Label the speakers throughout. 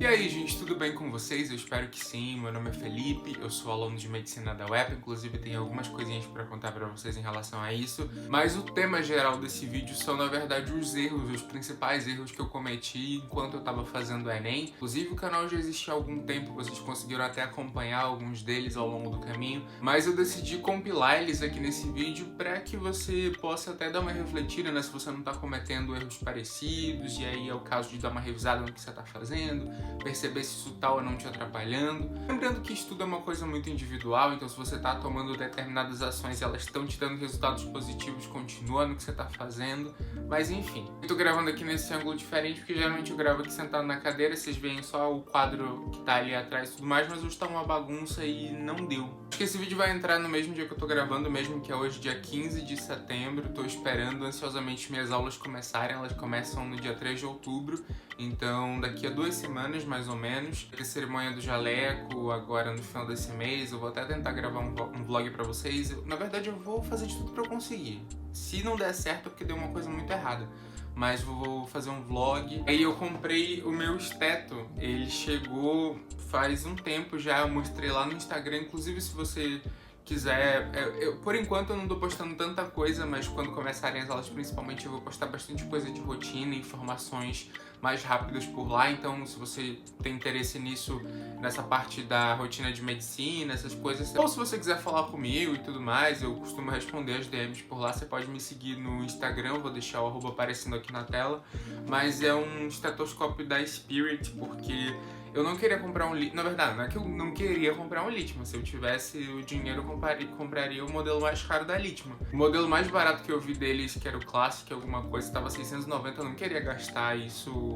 Speaker 1: E aí, gente, tudo bem com vocês? Eu espero que sim. Meu nome é Felipe, eu sou aluno de Medicina da UEPA, inclusive tenho algumas coisinhas para contar para vocês em relação a isso. Mas o tema geral desse vídeo são, na verdade, os principais erros que eu cometi enquanto eu estava fazendo o Enem. Inclusive, o canal já existe há algum tempo, vocês conseguiram até acompanhar alguns deles ao longo do caminho. Mas eu decidi compilar eles aqui nesse vídeo para que você possa até dar uma refletida, né? Se você não está cometendo erros parecidos, e aí é o caso de dar uma revisada no que você está fazendo, perceber se isso tá ou não te atrapalhando. Lembrando que estudo é uma coisa muito individual, então se você tá tomando determinadas ações e elas estão te dando resultados positivos, continua no que você tá fazendo. Mas enfim, eu tô gravando aqui nesse ângulo diferente, porque geralmente eu gravo aqui sentado na cadeira, vocês veem só o quadro que tá ali atrás e tudo mais, mas hoje tá uma bagunça e não deu. Acho que esse vídeo vai entrar no mesmo dia que eu tô gravando, mesmo que é hoje, dia 15 de setembro. Tô esperando ansiosamente minhas aulas começarem, elas começam no dia 3 de outubro. Então, daqui a 2 semanas, mais ou menos, vai ter cerimônia do jaleco, agora no final desse mês. Eu vou até tentar gravar um vlog pra vocês. Na verdade, eu vou fazer de tudo pra eu conseguir. Se não der certo, é porque deu uma coisa muito errada. Mas vou fazer um vlog. Aí eu comprei o meu esteto. Ele chegou faz um tempo já, eu mostrei lá no Instagram. Inclusive, se você quiser... por enquanto eu não tô postando tanta coisa, mas quando começarem as aulas, principalmente, eu vou postar bastante coisa de rotina, informações mais rápidas por lá. Então, se você tem interesse nisso, nessa parte da rotina de medicina, essas coisas, ou se você quiser falar comigo e tudo mais, eu costumo responder as DMs por lá. Você pode me seguir no Instagram, eu vou deixar o arroba aparecendo aqui na tela. Mas é um estetoscópio da Spirit, porque eu não queria comprar um Litman. Na verdade, não é que eu não queria comprar um Litman. Se eu tivesse o dinheiro, eu compraria o modelo mais caro da Litman. O modelo mais barato que eu vi deles, que era o Classic, alguma coisa, estava 690. Eu não queria gastar isso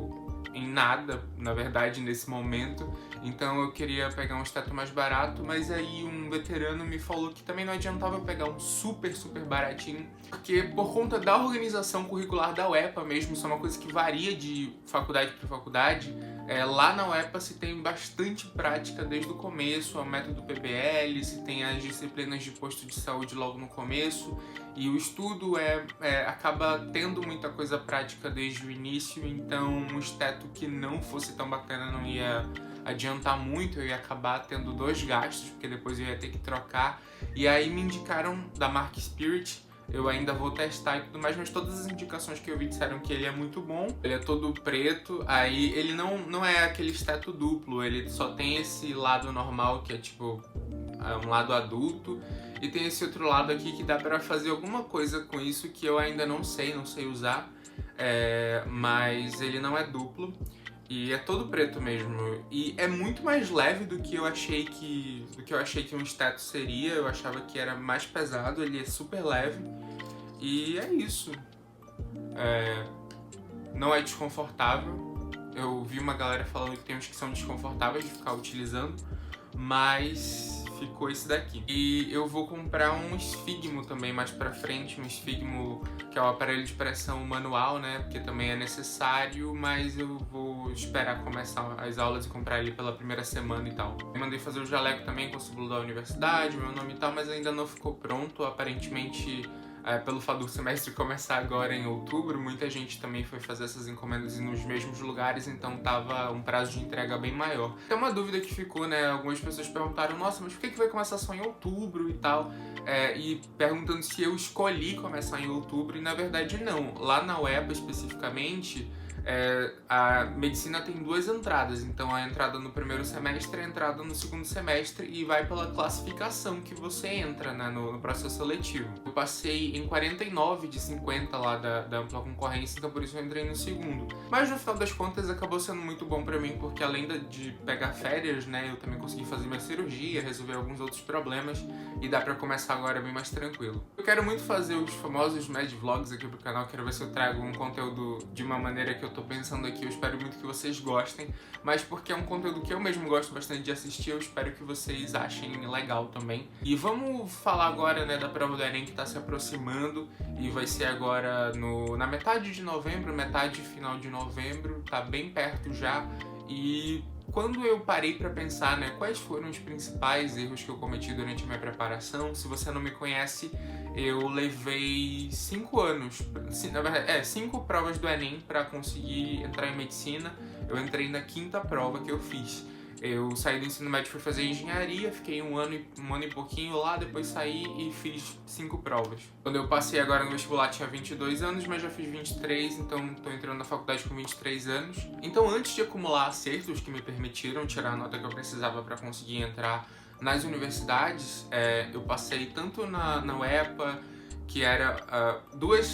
Speaker 1: em nada, na verdade, nesse momento. Então eu queria pegar um esteto mais barato, mas aí um veterano me falou que também não adiantava pegar um super baratinho, porque por conta da organização curricular da UEPA mesmo, isso é uma coisa que varia de faculdade para faculdade. Lá na UEPA se tem bastante prática desde o começo, o método PBL, se tem as disciplinas de posto de saúde logo no começo, e o estudo acaba tendo muita coisa prática desde o início. Então um esteto que não fosse tão bacana não ia adiantar muito, eu ia acabar tendo 2 gastos, porque depois eu ia ter que trocar. E aí me indicaram da marca Spirit. Eu ainda vou testar e tudo mais, mas todas as indicações que eu vi disseram que ele é muito bom. Ele é todo preto, aí ele não é aquele esteto duplo, ele só tem esse lado normal, que é tipo um lado adulto, e tem esse outro lado aqui que dá pra fazer alguma coisa com isso que eu ainda não sei usar, mas ele não é duplo. E é todo preto mesmo. E é muito mais leve do que eu achei que um esteto seria. Eu achava que era mais pesado, ele é super leve. E é isso. Não é desconfortável. Eu vi uma galera falando que tem uns que são desconfortáveis de ficar utilizando, mas ficou esse daqui. E eu vou comprar um esfigmo também mais pra frente, um esfigmo que é o aparelho de pressão manual, né, porque também é necessário, mas eu vou esperar começar as aulas e comprar ele pela primeira semana e tal. Eu mandei fazer o jaleco também com o símbolo da universidade, meu nome e tal, mas ainda não ficou pronto. Aparentemente, pelo fato do semestre começar agora em outubro, muita gente também foi fazer essas encomendas nos mesmos lugares, então tava um prazo de entrega bem maior. Tem uma dúvida que ficou, né? Algumas pessoas perguntaram, nossa, mas por que vai começar só em outubro e tal? E perguntando se eu escolhi começar em outubro, e na verdade não. Lá na UEPA especificamente, a medicina tem 2 entradas, então a entrada no primeiro semestre e a entrada no segundo semestre, e vai pela classificação que você entra, né, no processo seletivo. Eu passei em 49 de 50 lá da ampla concorrência, então por isso eu entrei no segundo. Mas no final das contas acabou sendo muito bom pra mim, porque além de pegar férias, né, eu também consegui fazer minha cirurgia, resolver alguns outros problemas, e dá pra começar agora bem mais tranquilo. Eu quero muito fazer os famosos Med Vlogs aqui pro canal, quero ver se eu trago um conteúdo de uma maneira que eu tô pensando aqui. Eu espero muito que vocês gostem, mas porque é um conteúdo que eu mesmo gosto bastante de assistir, eu espero que vocês achem legal também. E vamos falar agora, né, da prova do Enem que tá se aproximando, e vai ser agora na metade de novembro, metade final de novembro, tá bem perto já. E quando eu parei pra pensar, né, quais foram os principais erros que eu cometi durante a minha preparação, se você não me conhece, eu levei 5 anos, na verdade, 5 provas do Enem pra conseguir entrar em medicina. eu entrei na 5ª prova que eu fiz. Eu saí do ensino médio e fui fazer engenharia, fiquei um ano e pouquinho lá, depois saí e fiz 5 provas. Quando eu passei agora no vestibular tinha 22 anos, mas já fiz 23, então tô entrando na faculdade com 23 anos. Então antes de acumular acertos que me permitiram tirar a nota que eu precisava para conseguir entrar nas universidades, eu passei tanto na UEPA, que era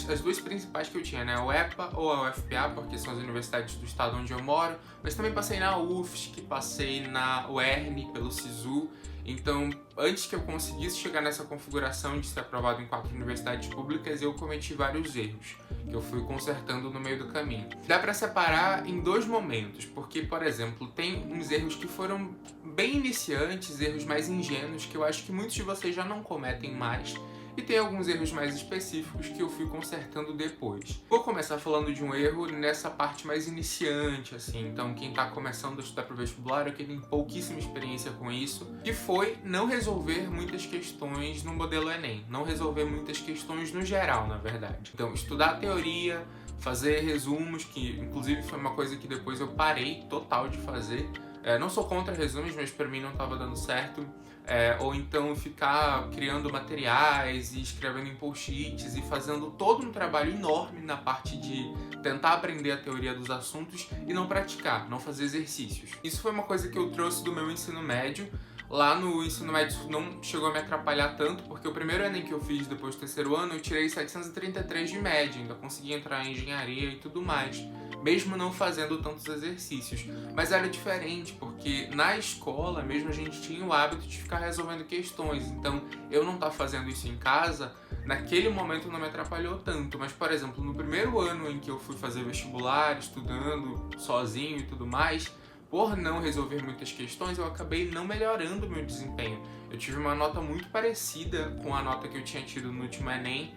Speaker 1: as duas principais que eu tinha, né? A UEPA ou a UFPA, porque são as universidades do estado onde eu moro, mas também passei na UFSC, passei na UERN pelo SISU. Então, antes que eu conseguisse chegar nessa configuração de ser aprovado em 4 universidades públicas, eu cometi vários erros, que eu fui consertando no meio do caminho. Dá pra separar em 2 momentos, porque, por exemplo, tem uns erros que foram bem iniciantes, erros mais ingênuos, que eu acho que muitos de vocês já não cometem mais, e tem alguns erros mais específicos que eu fui consertando depois. Vou começar falando de um erro nessa parte mais iniciante, assim, então quem tá começando a estudar pro vestibular ou quem tem pouquíssima experiência com isso, que foi não resolver muitas questões no modelo Enem, não resolver muitas questões no geral, na verdade. Então, estudar a teoria, fazer resumos, que inclusive foi uma coisa que depois eu parei total de fazer. Não sou contra resumos, mas pra mim não tava dando certo. Ou então ficar criando materiais e escrevendo em post-its e fazendo todo um trabalho enorme na parte de tentar aprender a teoria dos assuntos e não praticar, não fazer exercícios. Isso foi uma coisa que eu trouxe do meu ensino médio. Lá no ensino médio não chegou a me atrapalhar tanto, porque o primeiro Enem que eu fiz depois do 3º ano, eu tirei 733 de média, ainda consegui entrar em engenharia e tudo mais, mesmo não fazendo tantos exercícios. Mas era diferente, porque na escola mesmo a gente tinha o hábito de ficar resolvendo questões, então eu não estar fazendo isso em casa, naquele momento não me atrapalhou tanto. Mas, por exemplo, no primeiro ano em que eu fui fazer vestibular, estudando sozinho e tudo mais, por não resolver muitas questões, eu acabei não melhorando o meu desempenho. Eu tive uma nota muito parecida com a nota que eu tinha tido no último Enem,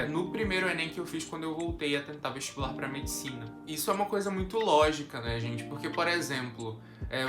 Speaker 1: no primeiro Enem que eu fiz quando eu voltei a tentar vestibular para medicina. Isso é uma coisa muito lógica, né, gente? Porque, por exemplo,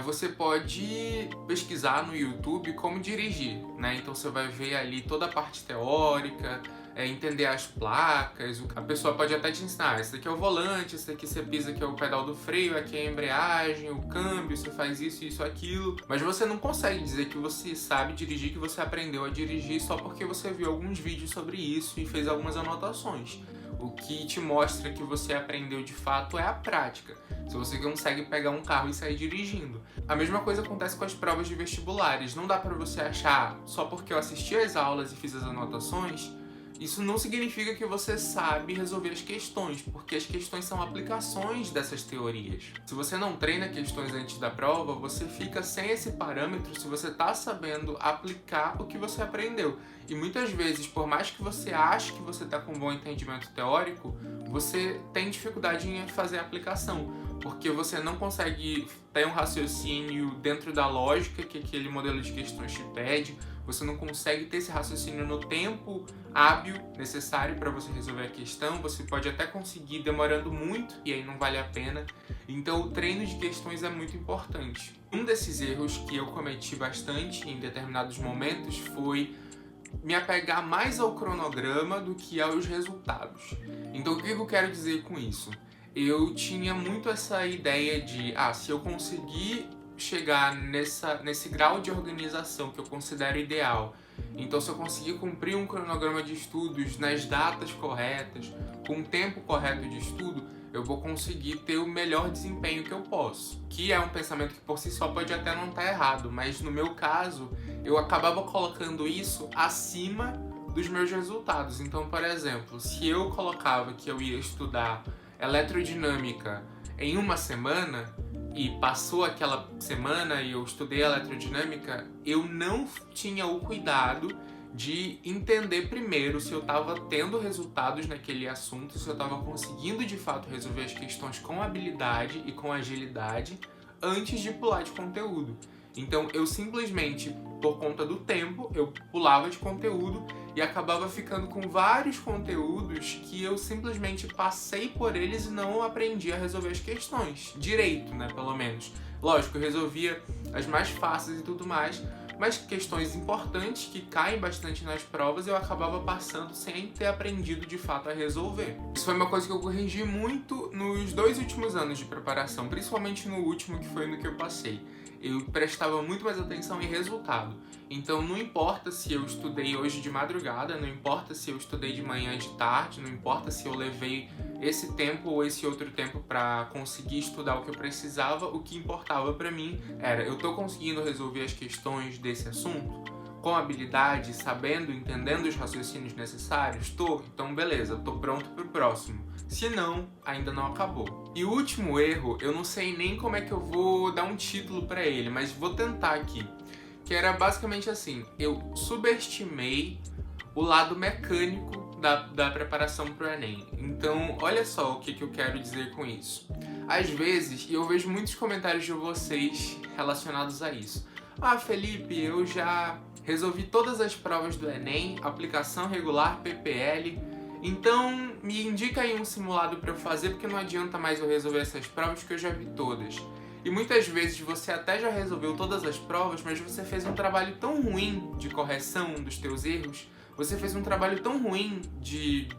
Speaker 1: você pode pesquisar no YouTube como dirigir, né? Então você vai ver ali toda a parte teórica, entender as placas, a pessoa pode até te ensinar, esse daqui é o volante, esse daqui você pisa que é o pedal do freio, aqui é a embreagem, o câmbio, você faz isso, aquilo, mas você não consegue dizer que você sabe dirigir, que você aprendeu a dirigir só porque você viu alguns vídeos sobre isso e fez algumas anotações. O que te mostra que você aprendeu de fato é a prática. Se você consegue pegar um carro e sair dirigindo. A mesma coisa acontece com as provas de vestibulares. Não dá pra você achar, só porque eu assisti às aulas e fiz as anotações, isso não significa que você sabe resolver as questões, porque as questões são aplicações dessas teorias. Se você não treina questões antes da prova, você fica sem esse parâmetro se você está sabendo aplicar o que você aprendeu. E muitas vezes, por mais que você ache que você está com um bom entendimento teórico, você tem dificuldade em fazer a aplicação, porque você não consegue ter um raciocínio dentro da lógica que aquele modelo de questões te pede, você não consegue ter esse raciocínio no tempo hábil necessário para você resolver a questão, você pode até conseguir demorando muito e aí não vale a pena. Então o treino de questões é muito importante. Um desses erros que eu cometi bastante em determinados momentos foi me apegar mais ao cronograma do que aos resultados. Então o que eu quero dizer com isso? Eu tinha muito essa ideia de, se eu conseguir chegar nesse grau de organização que eu considero ideal, então se eu conseguir cumprir um cronograma de estudos nas datas corretas, com o tempo correto de estudo, eu vou conseguir ter o melhor desempenho que eu posso. Que é um pensamento que por si só pode até não estar errado, mas no meu caso, eu acabava colocando isso acima dos meus resultados. Então, por exemplo, se eu colocava que eu ia estudar eletrodinâmica em uma semana, e passou aquela semana e eu estudei eletrodinâmica, eu não tinha o cuidado de entender primeiro se eu estava tendo resultados naquele assunto, se eu estava conseguindo de fato resolver as questões com habilidade e com agilidade antes de pular de conteúdo. Então eu simplesmente, por conta do tempo, eu pulava de conteúdo e acabava ficando com vários conteúdos que eu simplesmente passei por eles e não aprendi a resolver as questões direito, né, pelo menos. Lógico, eu resolvia as mais fáceis e tudo mais, mas questões importantes que caem bastante nas provas eu acabava passando sem ter aprendido de fato a resolver. Isso foi uma coisa que eu corrigi muito nos 2 últimos anos de preparação, principalmente no último, que foi no que eu passei. Eu prestava muito mais atenção em resultado. Então não importa se eu estudei hoje de madrugada, não importa se eu estudei de manhã e de tarde, não importa se eu levei esse tempo ou esse outro tempo para conseguir estudar o que eu precisava, o que importava para mim era: eu tô conseguindo resolver as questões desse assunto com habilidade, sabendo, entendendo os raciocínios necessários? Tô? Então beleza, tô pronto pro próximo. Se não, ainda não acabou. E o último erro, eu não sei nem como é que eu vou dar um título para ele, mas vou tentar aqui. Que era basicamente assim: eu subestimei o lado mecânico da preparação para o Enem. Então, olha só o que eu quero dizer com isso. Às vezes, e eu vejo muitos comentários de vocês relacionados a isso: ah, Felipe, eu já resolvi todas as provas do Enem, aplicação regular, PPL, então me indica aí um simulado para eu fazer, porque não adianta mais eu resolver essas provas que eu já vi todas. E muitas vezes você até já resolveu todas as provas, mas você fez um trabalho tão ruim de correção dos teus erros, você fez um trabalho tão ruim de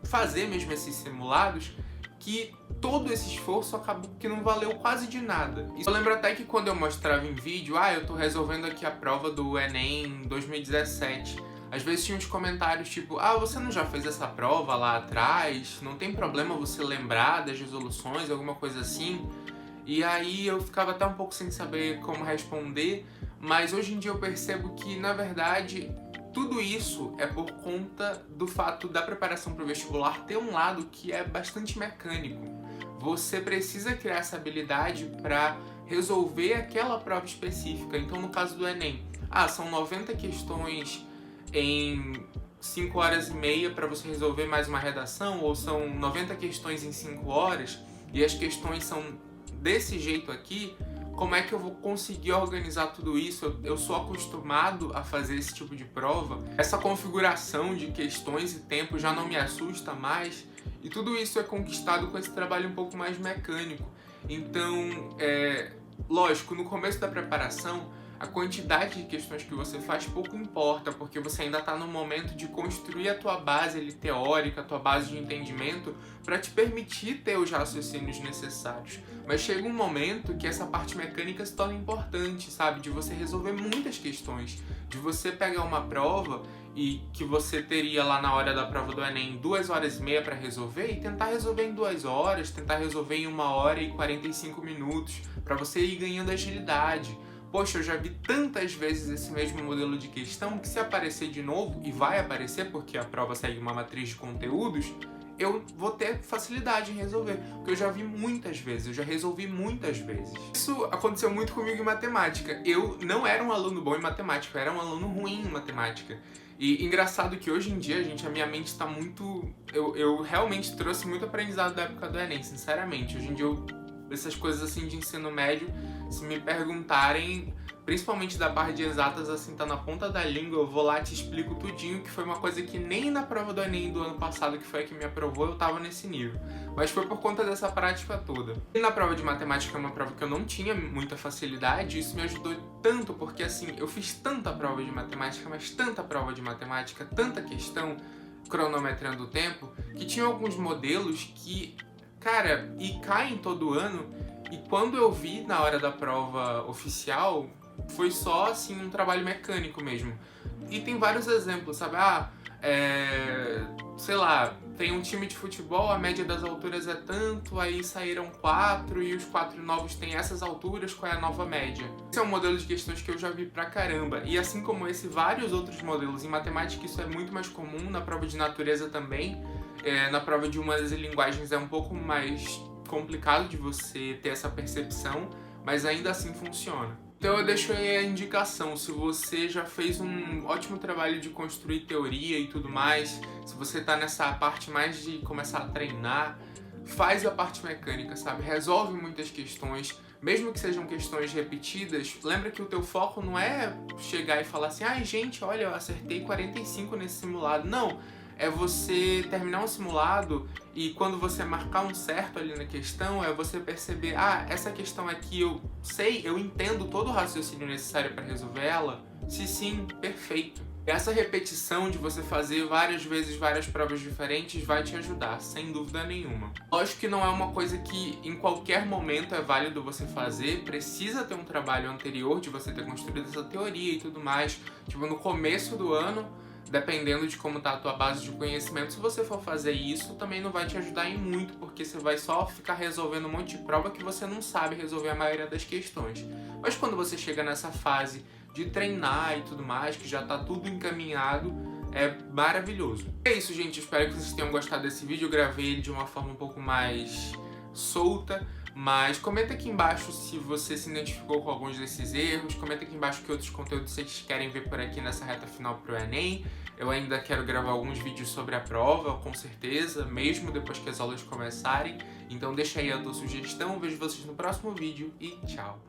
Speaker 1: fazer mesmo esses simulados, que todo esse esforço acabou que não valeu quase de nada. Eu lembro até que quando eu mostrava em vídeo: ah, eu tô resolvendo aqui a prova do Enem 2017, às vezes tinha uns comentários tipo: ah, você não já fez essa prova lá atrás? Não tem problema você lembrar das resoluções, alguma coisa assim? E aí eu ficava até um pouco sem saber como responder, mas hoje em dia eu percebo que, na verdade, tudo isso é por conta do fato da preparação para o vestibular ter um lado que é bastante mecânico. Você precisa criar essa habilidade para resolver aquela prova específica. Então, no caso do Enem, são 90 questões em 5 horas e meia para você resolver mais uma redação, ou são 90 questões em 5 horas, e as questões são desse jeito aqui. Como é que eu vou conseguir organizar tudo isso? Eu sou acostumado a fazer esse tipo de prova. Essa configuração de questões e tempo já não me assusta mais. E tudo isso é conquistado com esse trabalho um pouco mais mecânico. Então, lógico, no começo da preparação, a quantidade de questões que você faz pouco importa, porque você ainda está no momento de construir a tua base ali, teórica, a tua base de entendimento, para te permitir ter os raciocínios necessários. Mas chega um momento que essa parte mecânica se torna importante, sabe? De você resolver muitas questões, de você pegar uma prova e que você teria lá na hora da prova do Enem 2 horas e meia para resolver, e tentar resolver em 2 horas, tentar resolver em 1 hora e 45 minutos, para você ir ganhando agilidade. Poxa, eu já vi tantas vezes esse mesmo modelo de questão que, se aparecer de novo, e vai aparecer porque a prova segue uma matriz de conteúdos, eu vou ter facilidade em resolver, porque eu já vi muitas vezes, eu já resolvi muitas vezes. Isso aconteceu muito comigo em matemática. Eu não era um aluno bom em matemática, eu era um aluno ruim em matemática. E engraçado que hoje em dia, gente, a minha mente tá muito... Eu realmente trouxe muito aprendizado da época do Enem, sinceramente. Hoje em dia, essas coisas assim de ensino médio, se me perguntarem, principalmente da parte de exatas, assim, tá na ponta da língua, eu vou lá e te explico tudinho, que foi uma coisa que nem na prova do Enem do ano passado, que foi a que me aprovou, eu tava nesse nível. Mas foi por conta dessa prática toda. E na prova de matemática, é uma prova que eu não tinha muita facilidade, isso me ajudou tanto, porque assim, eu fiz tanta prova de matemática, mas tanta prova de matemática, tanta questão, cronometrando o tempo, que tinha alguns modelos que, cara, e caem todo ano, e quando eu vi na hora da prova oficial, foi só, assim, um trabalho mecânico mesmo. E tem vários exemplos, sabe? Sei lá, tem um time de futebol, a média das alturas é tanto, aí saíram 4 e os 4 novos têm essas alturas, qual é a nova média? Esse é um modelo de questões que eu já vi pra caramba. E assim como esse, vários outros modelos. Em matemática isso é muito mais comum, na prova de natureza também. Na prova de humanas e linguagens é um pouco mais complicado de você ter essa percepção, mas ainda assim funciona. Então eu deixo aí a indicação: se você já fez um ótimo trabalho de construir teoria e tudo mais, se você tá nessa parte mais de começar a treinar, faz a parte mecânica, sabe? Resolve muitas questões, mesmo que sejam questões repetidas. Lembra que o teu foco não é chegar e falar assim: ai gente, olha, eu acertei 45 nesse simulado. Não! É você terminar um simulado e, quando você marcar um certo ali na questão, é você perceber: essa questão aqui eu sei, eu entendo todo o raciocínio necessário para resolver ela, Se sim, perfeito. Essa repetição de você fazer várias vezes várias provas diferentes vai te ajudar, sem dúvida nenhuma. Lógico que não é uma coisa que em qualquer momento é válido você fazer, precisa ter um trabalho anterior de você ter construído essa teoria e tudo mais. Tipo, no começo do ano, dependendo de como tá a tua base de conhecimento, se você for fazer isso, também não vai te ajudar em muito, porque você vai só ficar resolvendo um monte de prova que você não sabe resolver a maioria das questões. Mas quando você chega nessa fase de treinar e tudo mais, que já tá tudo encaminhado, é maravilhoso. É isso, gente. Espero que vocês tenham gostado desse vídeo. Eu gravei ele de uma forma um pouco mais solta, mas comenta aqui embaixo se você se identificou com alguns desses erros. Comenta aqui embaixo que outros conteúdos vocês querem ver por aqui nessa reta final pro Enem. Eu ainda quero gravar alguns vídeos sobre a prova, com certeza, mesmo depois que as aulas começarem. Então deixa aí a tua sugestão. Vejo vocês no próximo vídeo e tchau!